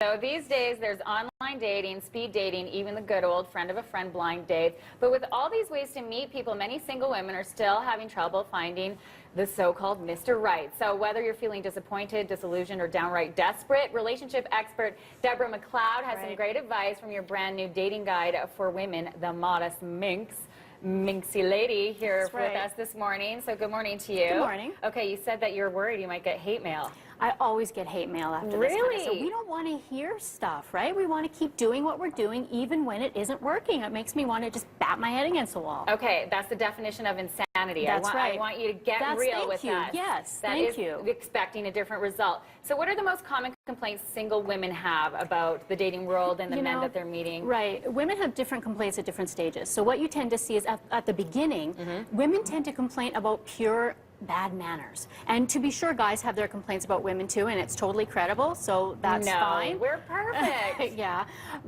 So these days, there's online dating, speed dating, even the good old friend of a friend blind date. But with all these ways to meet people, many single women are still having trouble finding the so-called Mr. Right. So whether you're feeling disappointed, disillusioned, or downright desperate, relationship expert Debra MacLeod has some great advice from your brand new dating guide for women, The Modest Minx. Minxy lady here with us this morning. So good morning to you. Good morning. Okay, you said that you're worried you might get hate mail. I always get hate mail after this kind of stuff. We don't want to hear stuff, right? We want to keep doing what we're doing even when it isn't working. It makes me want to just bat my head against the wall. Okay, that's the definition of insanity. That's right. I want you to get real with that. Yes, thank you. Expecting a different result. So what are the most common complaints single women have about the dating world and the men that they're meeting? Right. Women have different complaints at different stages. So what you tend to see is at the beginning, women tend to complain about pure bad manners. And to be sure, guys have their complaints about women too, and it's totally credible, so that's fine. We're perfect. Yeah,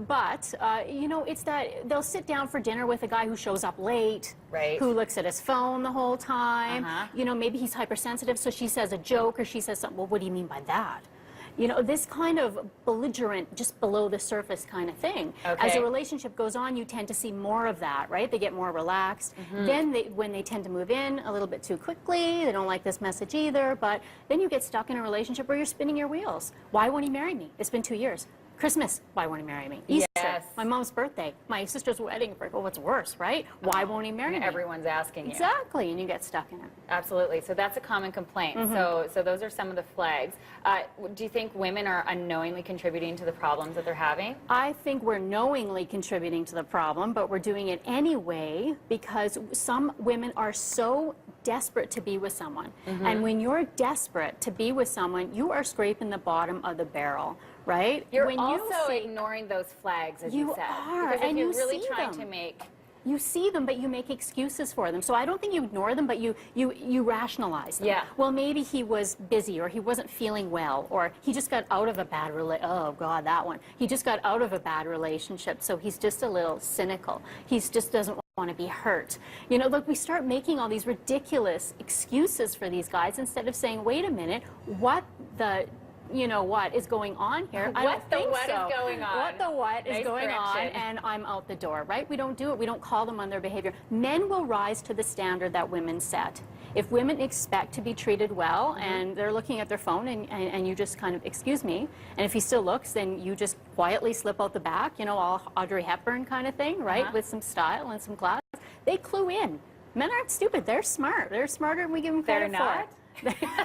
but you know, it's that they'll sit down for dinner with a guy who shows up late, who looks at his phone the whole time. You know, maybe he's hypersensitive, so she says a joke or she says something. Well, what do you mean by that? You know, this kind of belligerent, just below the surface kind of thing. As a relationship goes on, you tend to see more of that, right? They get more relaxed. Then when they tend to move in a little bit too quickly, they don't like this message either, but then you get stuck in a relationship where you're spinning your wheels. Why won't he marry me? It's been 2 years. Christmas, why won't he marry me? Easter, my mom's birthday, my sister's wedding. Oh, what's worse, right? Why won't he marry me? Everyone's asking you. Exactly, and you get stuck in it. Absolutely. So that's a common complaint. So those are some of the flags. Do you think women are unknowingly contributing to the problems that they're having? I think we're knowingly contributing to the problem, but we're doing it anyway because some women are so desperate to be with someone. And when you're desperate to be with someone, you are scraping the bottom of the barrel, right? You're also ignoring those flags, as you said. You are, because and you're you really see trying them. to make... You see them, but you make excuses for them. So I don't think you ignore them, but you rationalize them. Yeah. Well, maybe he was busy, or he wasn't feeling well, or he just got out of a bad oh God, that one. He just got out of a bad relationship, so he's just a little cynical. He just doesn't want to be hurt. You know, look, we start making all these ridiculous excuses for these guys instead of saying, wait a minute, what the... You know what is going on here? I don't think so. Is going on? What the what is going on? And I'm out the door, right? We don't do it. We don't call them on their behavior. Men will rise to the standard that women set. If women expect to be treated well and they're looking at their phone and you just kind of, excuse me, and if he still looks, then you just quietly slip out the back, you know, all Audrey Hepburn kind of thing, right? With some style and some class. They clue in. Men aren't stupid. They're smart. They're smarter than we give them credit for.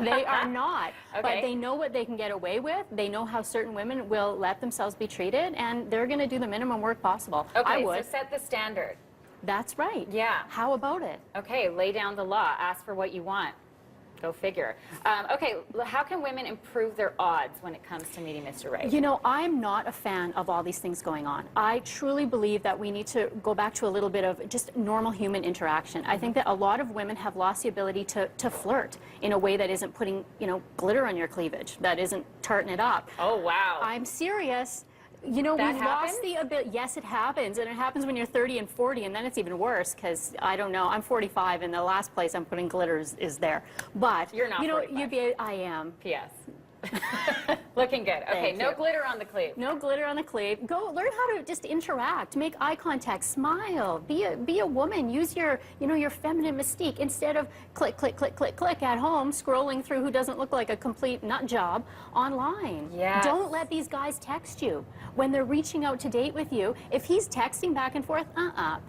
They are not, but they know what they can get away with. They know how certain women will let themselves be treated, and they're going to do the minimum work possible. I would. So set the standard. That's right. Yeah. How about it? Okay, lay down the law. Ask for what you want. Go figure. Okay, how can women improve their odds when it comes to meeting Mr. Right? You know, I'm not a fan of all these things going on. I truly believe that we need to go back to a little bit of just normal human interaction. I think that a lot of women have lost the ability to flirt in a way that isn't putting, you know, glitter on your cleavage, that isn't tarting it up. Oh, wow. I'm serious. You know, we've lost the ability. Yes, it happens, and it happens when you're 30 and 40, and then it's even worse because I don't know. I'm 45, and the last place I'm putting glitter is there. But you're not. You know, 45. I am. P.S. Looking good. Okay, no glitter on the cleave. No glitter on the cleave. Go learn how to just interact, make eye contact, smile, be a woman. Use your, you know, your feminine mystique instead of click, click, click, click, click at home, scrolling through who doesn't look like a complete nut job online. Yes. Don't let these guys text you when they're reaching out to date with you. If he's texting back and forth,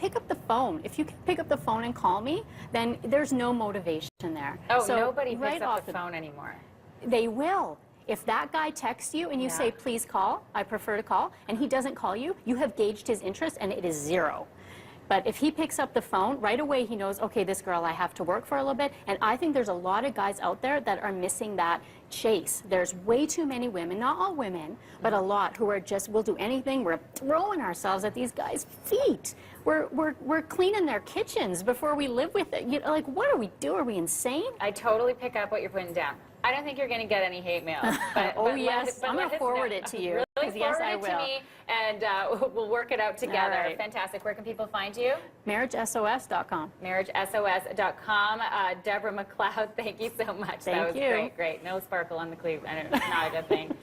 pick up the phone. If you can pick up the phone and call me, then there's no motivation there. Oh, so nobody picks up the phone anymore. They will. If that guy texts you and you say, please call, I prefer to call, and he doesn't call you, you have gauged his interest and it is 0. But if he picks up the phone, right away he knows, okay, this girl I have to work for a little bit. And I think there's a lot of guys out there that are missing that chase. There's way too many women, not all women, but a lot who are just, we'll do anything. We're throwing ourselves at these guys' feet. We're cleaning their kitchens before we live with it. You know, like, what do we do? Are we insane? I totally pick up what you're putting down. I don't think you're going to get any hate mail. But, yes, I'm going to forward it to you. Really yes, I will. To me, and we'll work it out together. Right. Fantastic. Where can people find you? MarriageSOS.com. MarriageSOS.com. Debra MacLeod, thank you so much. Thank that was you. Great. No sparkle on the cleave. I don't know, not a good thing.